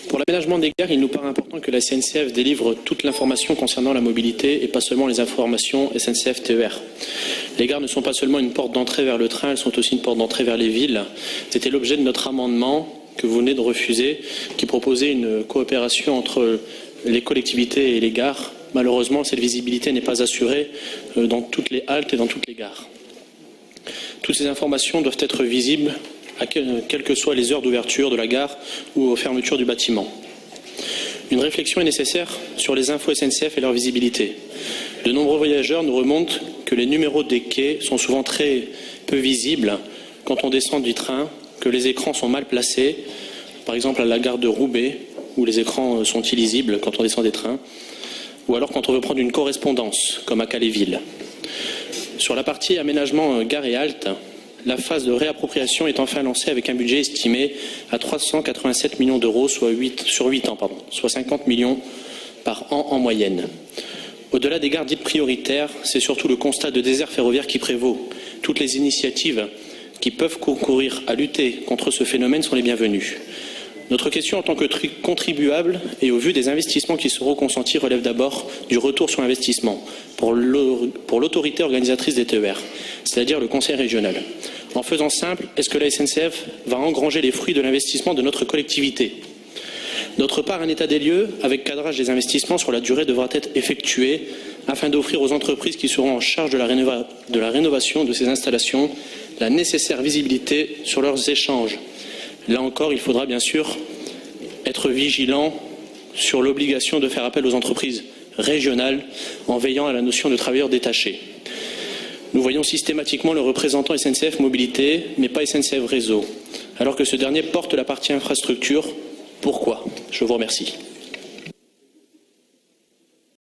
Pour l'aménagement des gares, il nous paraît important que la SNCF délivre toute l'information concernant la mobilité et pas seulement les informations SNCF TER. Les gares ne sont pas seulement une porte d'entrée vers le train, elles sont aussi une porte d'entrée vers les villes. C'était l'objet de notre amendement que vous venez de refuser, qui proposait une coopération entre les collectivités et les gares. Malheureusement, cette visibilité n'est pas assurée dans toutes les haltes et dans toutes les gares. Toutes ces informations doivent être visibles à quelles que soient les heures d'ouverture de la gare ou aux fermetures du bâtiment. Une réflexion est nécessaire sur les infos SNCF et leur visibilité. De nombreux voyageurs nous remontent que les numéros des quais sont souvent très peu visibles quand on descend du train, que les écrans sont mal placés, par exemple à la gare de Roubaix, où les écrans sont illisibles quand on descend des trains, ou alors quand on veut prendre une correspondance, comme à Calais-Ville. Sur la partie aménagement gare et halte, la phase de réappropriation est enfin lancée avec un budget estimé à 387 millions d'euros, sur 8 ans, soit 50 millions par an en moyenne. Au-delà des gares dites prioritaires, c'est surtout le constat de désert ferroviaire qui prévaut. Toutes les initiatives qui peuvent concourir à lutter contre ce phénomène sont les bienvenues. Notre question en tant que contribuable et au vu des investissements qui seront consentis relève d'abord du retour sur investissement pour l'autorité organisatrice des TER, c'est-à-dire le conseil régional. En faisant simple, est-ce que la SNCF va engranger les fruits de l'investissement de notre collectivité? D'autre part, un état des lieux avec cadrage des investissements sur la durée devra être effectué afin d'offrir aux entreprises qui seront en charge de la rénovation de ces installations la nécessaire visibilité sur leurs échanges. Là encore, il faudra bien sûr être vigilant sur l'obligation de faire appel aux entreprises régionales en veillant à la notion de travailleurs détachés. Nous voyons systématiquement le représentant SNCF Mobilité, mais pas SNCF Réseau, alors que ce dernier porte la partie infrastructure. Pourquoi? Je vous remercie.